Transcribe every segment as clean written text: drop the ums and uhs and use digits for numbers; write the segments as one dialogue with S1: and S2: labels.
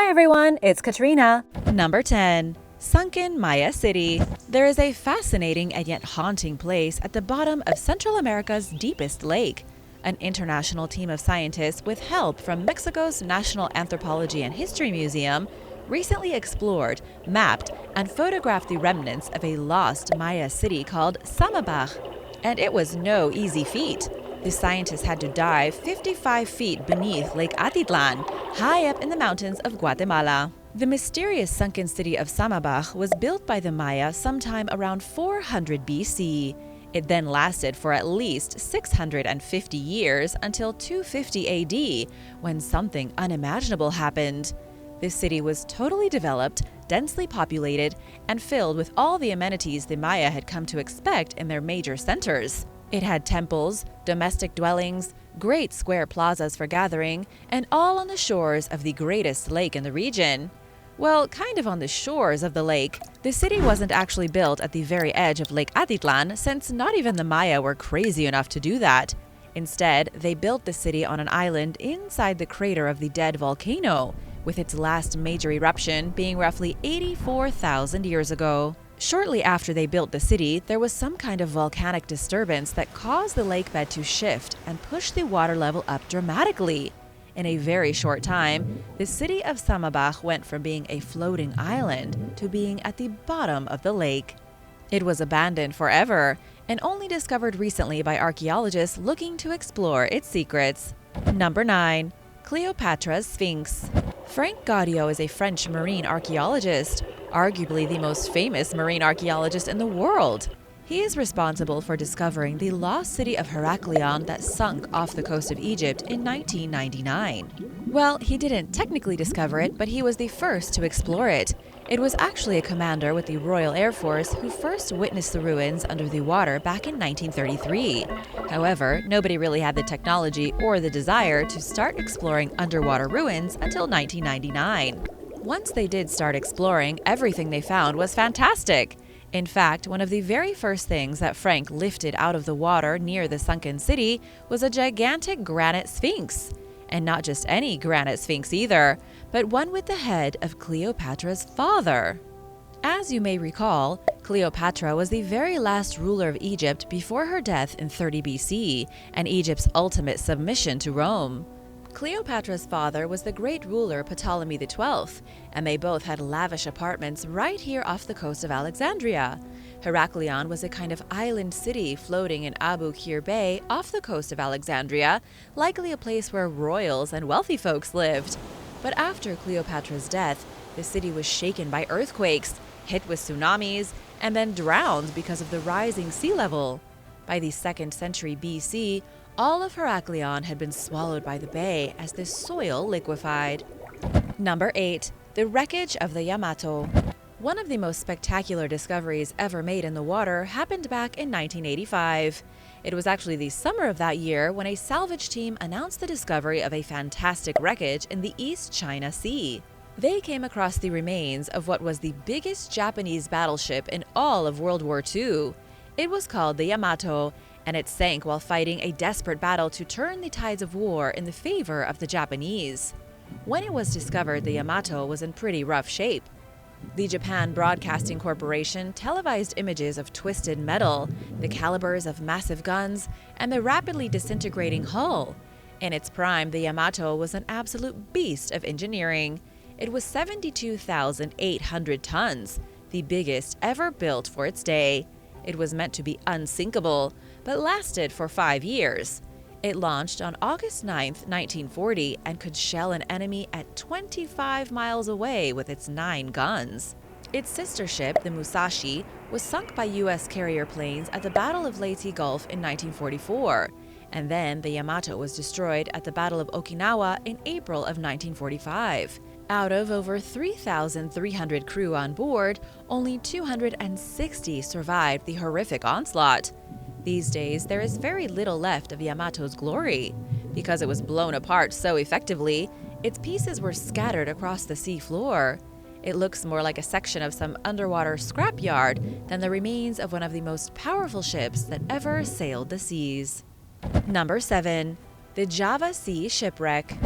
S1: Hi everyone, it's Katrina.
S2: Number 10. Sunken Maya City. There is a fascinating and yet haunting place at the bottom of Central America's deepest lake. An international team of scientists with help from Mexico's National Anthropology and History Museum recently explored, mapped, and photographed the remnants of a lost Maya city called Samabaj. And it was no easy feat. The scientists had to dive 55 feet beneath Lake Atitlan, high up in the mountains of Guatemala. The mysterious sunken city of Samabaj was built by the Maya sometime around 400 BC. It then lasted for at least 650 years until 250 AD, when something unimaginable happened. This city was totally developed, densely populated, and filled with all the amenities the Maya had come to expect in their major centers. It had temples, domestic dwellings, great square plazas for gathering, and all on the shores of the greatest lake in the region. Well, kind of on the shores of the lake. The city wasn't actually built at the very edge of Lake Atitlan, since not even the Maya were crazy enough to do that. Instead, they built the city on an island inside the crater of the dead volcano, with its last major eruption being roughly 84,000 years ago. Shortly after they built the city, there was some kind of volcanic disturbance that caused the lake bed to shift and push the water level up dramatically. In a very short time, the city of Samabaj went from being a floating island to being at the bottom of the lake. It was abandoned forever and only discovered recently by archaeologists looking to explore its secrets. Number 9. Cleopatra Sphinx. Frank Gaudio is a French marine archaeologist, arguably the most famous marine archaeologist in the world. He is responsible for discovering the lost city of Heraklion that sunk off the coast of Egypt in 1999. Well, he didn't technically discover it, but he was the first to explore it. It was actually a commander with the Royal Air Force who first witnessed the ruins under the water back in 1933. However, nobody really had the technology or the desire to start exploring underwater ruins until 1999. Once they did start exploring, everything they found was fantastic. In fact, one of the very first things that Frank lifted out of the water near the sunken city was a gigantic granite sphinx. And not just any granite sphinx either, but one with the head of Cleopatra's father. As you may recall, Cleopatra was the very last ruler of Egypt before her death in 30 BC and Egypt's ultimate submission to Rome. Cleopatra's father was the great ruler Ptolemy XII, and they both had lavish apartments right here off the coast of Alexandria. Heraklion was a kind of island city floating in Abu Qir Bay off the coast of Alexandria, likely a place where royals and wealthy folks lived. But after Cleopatra's death, the city was shaken by earthquakes, hit with tsunamis, and then drowned because of the rising sea level. By the 2nd century BC, all of Heraklion had been swallowed by the bay as the soil liquefied. Number 8. The wreckage of the Yamato. One of the most spectacular discoveries ever made in the water happened back in 1985. It was actually the summer of that year when a salvage team announced the discovery of a fantastic wreckage in the East China Sea. They came across the remains of what was the biggest Japanese battleship in all of World War II. It was called the Yamato, and it sank while fighting a desperate battle to turn the tides of war in the favor of the Japanese. When it was discovered, the Yamato was in pretty rough shape. The Japan Broadcasting Corporation televised images of twisted metal, the calibers of massive guns, and the rapidly disintegrating hull. In its prime, the Yamato was an absolute beast of engineering. It was 72,800 tons, the biggest ever built for its day. It was meant to be unsinkable, but lasted for 5 years. It launched on August 9, 1940, and could shell an enemy at 25 miles away with its 9 guns. Its sister ship, the Musashi, was sunk by U.S. carrier planes at the Battle of Leyte Gulf in 1944, and then the Yamato was destroyed at the Battle of Okinawa in April of 1945. Out of over 3,300 crew on board, only 260 survived the horrific onslaught. These days, there is very little left of Yamato's glory. Because it was blown apart so effectively, its pieces were scattered across the sea floor. It looks more like a section of some underwater scrapyard than the remains of one of the most powerful ships that ever sailed the seas. Number 7. The Java C Shipwreck.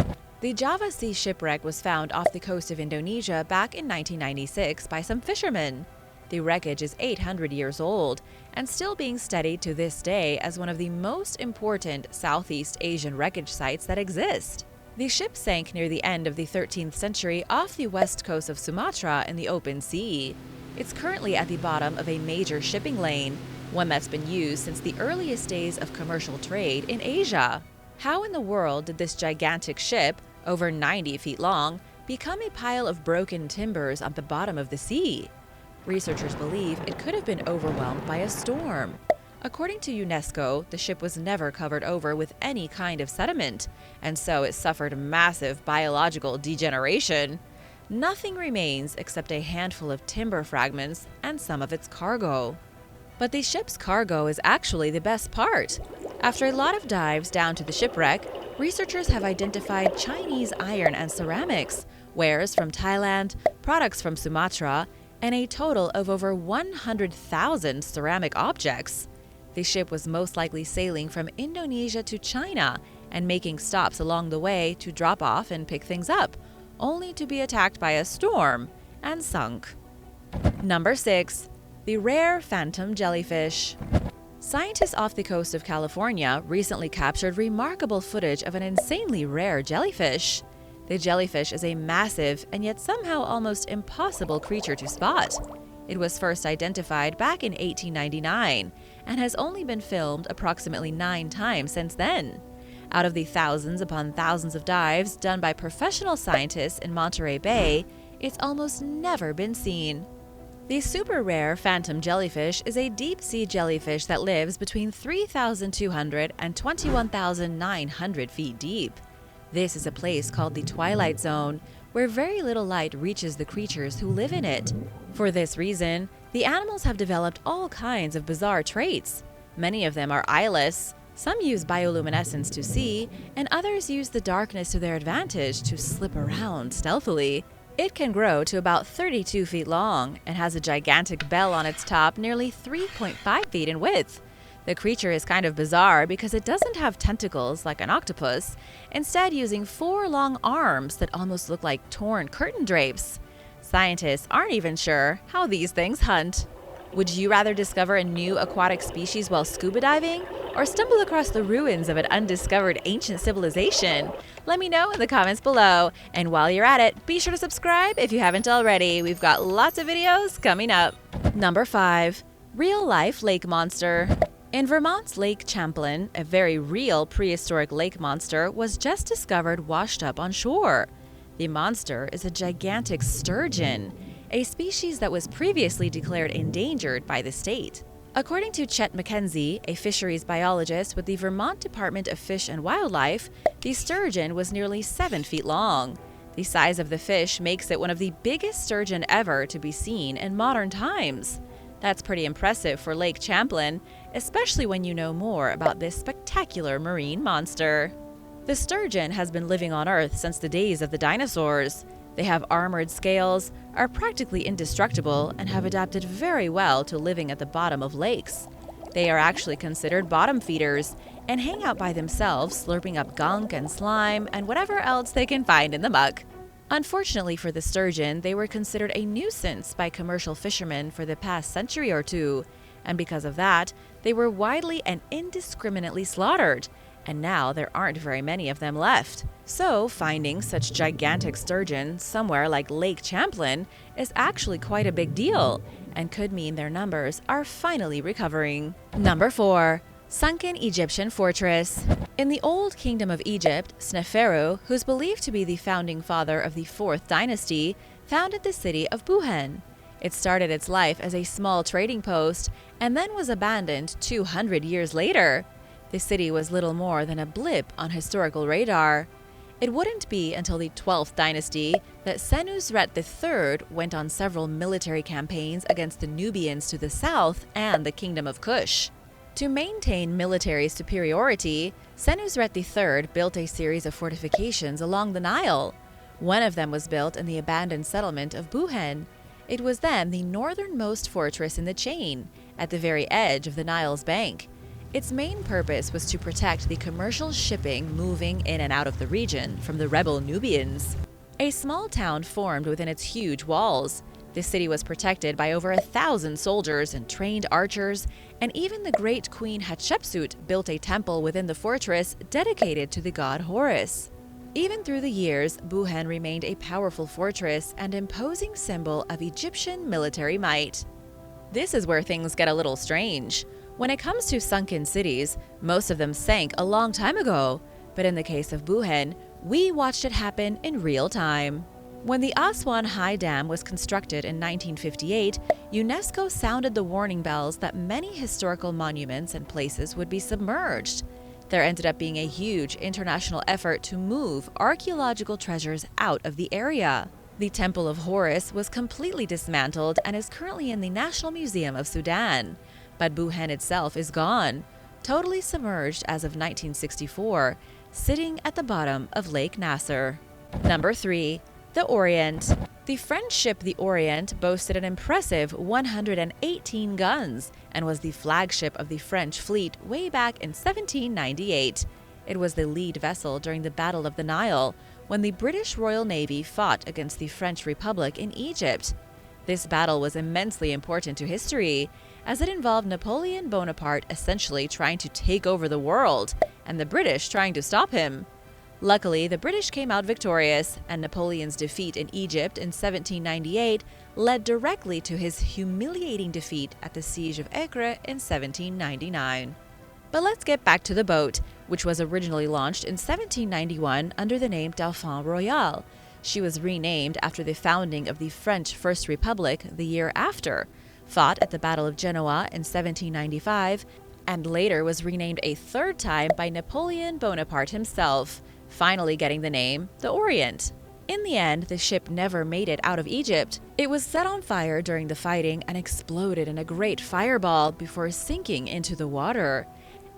S2: The Java C Shipwreck was found off the coast of Indonesia back in 1996 by some fishermen. The wreckage is 800 years old and still being studied to this day as one of the most important Southeast Asian wreckage sites that exist. The ship sank near the end of the 13th century off the west coast of Sumatra in the open sea. It's currently at the bottom of a major shipping lane, one that's been used since the earliest days of commercial trade in Asia. How in the world did this gigantic ship, over 90 feet long, become a pile of broken timbers on the bottom of the sea? Researchers believe it could have been overwhelmed by a storm. According to UNESCO, the ship was never covered over with any kind of sediment, and so it suffered massive biological degeneration. Nothing remains except a handful of timber fragments and some of its cargo. But the ship's cargo is actually the best part. After a lot of dives down to the shipwreck, researchers have identified Chinese iron and ceramics, wares from Thailand, products from Sumatra, and a total of over 100,000 ceramic objects. The ship was most likely sailing from Indonesia to China and making stops along the way to drop off and pick things up, only to be attacked by a storm and sunk. Number 6. The rare phantom jellyfish. Scientists off the coast of California recently captured remarkable footage of an insanely rare jellyfish. The jellyfish is a massive and yet somehow almost impossible creature to spot. It was first identified back in 1899 and has only been filmed approximately 9 times since then. Out of the thousands upon thousands of dives done by professional scientists in Monterey Bay, it's almost never been seen. The super rare phantom jellyfish is a deep-sea jellyfish that lives between 3,200 and 21,900 feet deep. This is a place called the Twilight Zone, where very little light reaches the creatures who live in it. For this reason, the animals have developed all kinds of bizarre traits. Many of them are eyeless, some use bioluminescence to see, and others use the darkness to their advantage to slip around stealthily. It can grow to about 32 feet long and has a gigantic bell on its top nearly 3.5 feet in width. The creature is kind of bizarre because it doesn't have tentacles like an octopus, instead using 4 long arms that almost look like torn curtain drapes. Scientists aren't even sure how these things hunt. Would you rather discover a new aquatic species while scuba diving, or stumble across the ruins of an undiscovered ancient civilization? Let me know in the comments below. And while you're at it, be sure to subscribe if you haven't already. We've got lots of videos coming up. Number 5. Real-life lake monster. In Vermont's Lake Champlain, a very real prehistoric lake monster was just discovered washed up on shore. The monster is a gigantic sturgeon, a species that was previously declared endangered by the state. According to Chet McKenzie, a fisheries biologist with the Vermont Department of Fish and Wildlife, the sturgeon was nearly 7 feet long. The size of the fish makes it one of the biggest sturgeon ever to be seen in modern times. That's pretty impressive for Lake Champlain, especially when you know more about this spectacular marine monster. The sturgeon has been living on Earth since the days of the dinosaurs. They have armored scales, are practically indestructible, and have adapted very well to living at the bottom of lakes. They are actually considered bottom feeders and hang out by themselves, slurping up gunk and slime and whatever else they can find in the muck. Unfortunately for the sturgeon, they were considered a nuisance by commercial fishermen for the past century or two, and because of that, they were widely and indiscriminately slaughtered, and now there aren't very many of them left. So finding such gigantic sturgeon somewhere like Lake Champlain is actually quite a big deal, and could mean their numbers are finally recovering. Number 4. Sunken Egyptian fortress. In the Old Kingdom of Egypt, Sneferu, who's believed to be the founding father of the 4th dynasty, founded the city of Buhen. It started its life as a small trading post and then was abandoned 200 years later. The city was little more than a blip on historical radar. It wouldn't be until the 12th dynasty that Senusret III went on several military campaigns against the Nubians to the south and the Kingdom of Kush. To maintain military superiority, Senusret III built a series of fortifications along the Nile. One of them was built in the abandoned settlement of Buhen. It was then the northernmost fortress in the chain, at the very edge of the Nile's bank. Its main purpose was to protect the commercial shipping moving in and out of the region from the rebel Nubians. A small town formed within its huge walls. The city was protected by over 1,000 soldiers and trained archers, and even the great Queen Hatshepsut built a temple within the fortress dedicated to the god Horus. Even through the years, Buhen remained a powerful fortress and imposing symbol of Egyptian military might. This is where things get a little strange. When it comes to sunken cities, most of them sank a long time ago, but in the case of Buhen, we watched it happen in real time. When the Aswan High Dam was constructed in 1958, UNESCO sounded the warning bells that many historical monuments and places would be submerged. There ended up being a huge international effort to move archaeological treasures out of the area. The Temple of Horus was completely dismantled and is currently in the National Museum of Sudan. But Buhen itself is gone, totally submerged as of 1964, sitting at the bottom of Lake Nasser. Number 3. The Orient. The French ship the Orient boasted an impressive 118 guns and was the flagship of the French fleet way back in 1798. It was the lead vessel during the Battle of the Nile, when the British Royal Navy fought against the French Republic in Egypt. This battle was immensely important to history, as it involved Napoleon Bonaparte essentially trying to take over the world, and the British trying to stop him. Luckily, the British came out victorious, and Napoleon's defeat in Egypt in 1798 led directly to his humiliating defeat at the Siege of Acre in 1799. But let's get back to the boat, which was originally launched in 1791 under the name Dauphin Royal. She was renamed after the founding of the French First Republic the year after, fought at the Battle of Genoa in 1795, and later was renamed a third time by Napoleon Bonaparte himself, finally getting the name the Orient. In the end, the ship never made it out of Egypt. It was set on fire during the fighting and exploded in a great fireball before sinking into the water.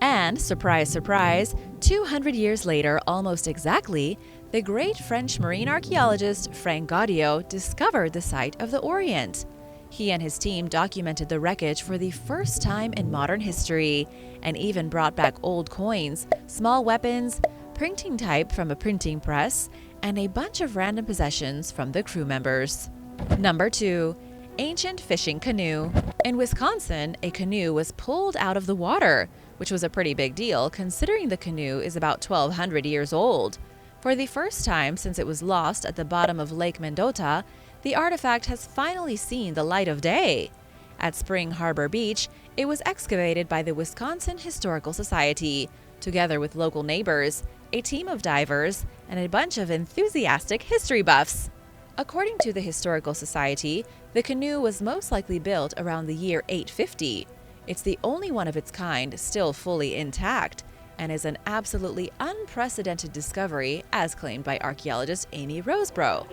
S2: And, surprise, surprise, 200 years later, almost exactly, the great French marine archaeologist Frank Gaudiot discovered the site of the Orient. He and his team documented the wreckage for the first time in modern history, and even brought back old coins, small weapons, printing type from a printing press, and a bunch of random possessions from the crew members. Number 2. Ancient fishing canoe. In Wisconsin, a canoe was pulled out of the water, which was a pretty big deal considering the canoe is about 1,200 years old. For the first time since it was lost at the bottom of Lake Mendota, the artifact has finally seen the light of day. At Spring Harbor Beach, it was excavated by the Wisconsin Historical Society, together with local neighbors, a team of divers, and a bunch of enthusiastic history buffs. According to the Historical Society, the canoe was most likely built around the year 850. It's the only one of its kind still fully intact, and is an absolutely unprecedented discovery as claimed by archaeologist Amy Roseborough.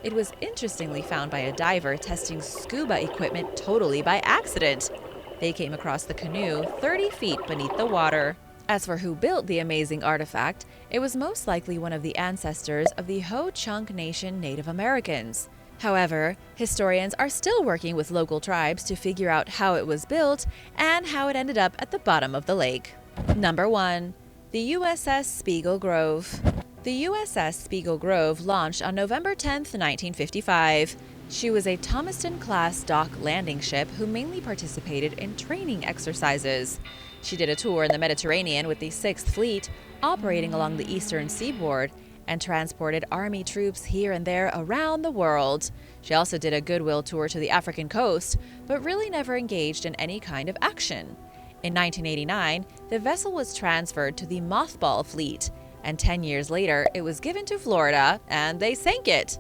S2: It was interestingly found by a diver testing scuba equipment totally by accident. They came across the canoe 30 feet beneath the water. As for who built the amazing artifact, it was most likely one of the ancestors of the Ho-Chunk Nation Native Americans. However, historians are still working with local tribes to figure out how it was built and how it ended up at the bottom of the lake. Number 1. The USS Spiegel Grove. The USS Spiegel Grove launched on November 10, 1955. She was a Thomaston-class dock landing ship who mainly participated in training exercises. She did a tour in the Mediterranean with the 6th Fleet, operating along the eastern seaboard, and transported Army troops here and there around the world. She also did a goodwill tour to the African coast, but really never engaged in any kind of action. In 1989, the vessel was transferred to the Mothball Fleet, and 10 years later, it was given to Florida, and they sank it.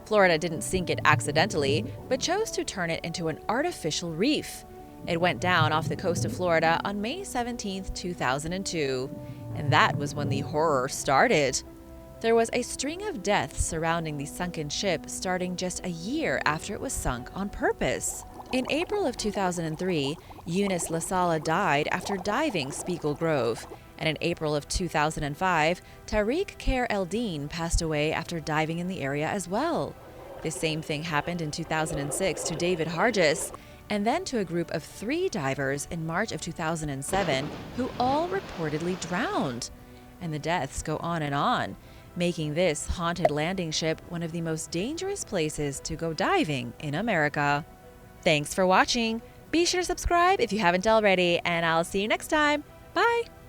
S2: Florida didn't sink it accidentally, but chose to turn it into an artificial reef. It went down off the coast of Florida on May 17, 2002, and that was when the horror started. There was a string of deaths surrounding the sunken ship starting just a year after it was sunk on purpose. In April of 2003, Eunice LaSala died after diving Spiegel Grove, and in April of 2005, Tariq Khair Eldin passed away after diving in the area as well. The same thing happened in 2006 to David Hargis, and then to a group of 3 divers in March of 2007 who all reportedly drowned. And the deaths go on, making this haunted landing ship one of the most dangerous places to go diving in America. Thanks for watching. Be sure to subscribe if you haven't already, and I'll see you next time. Bye!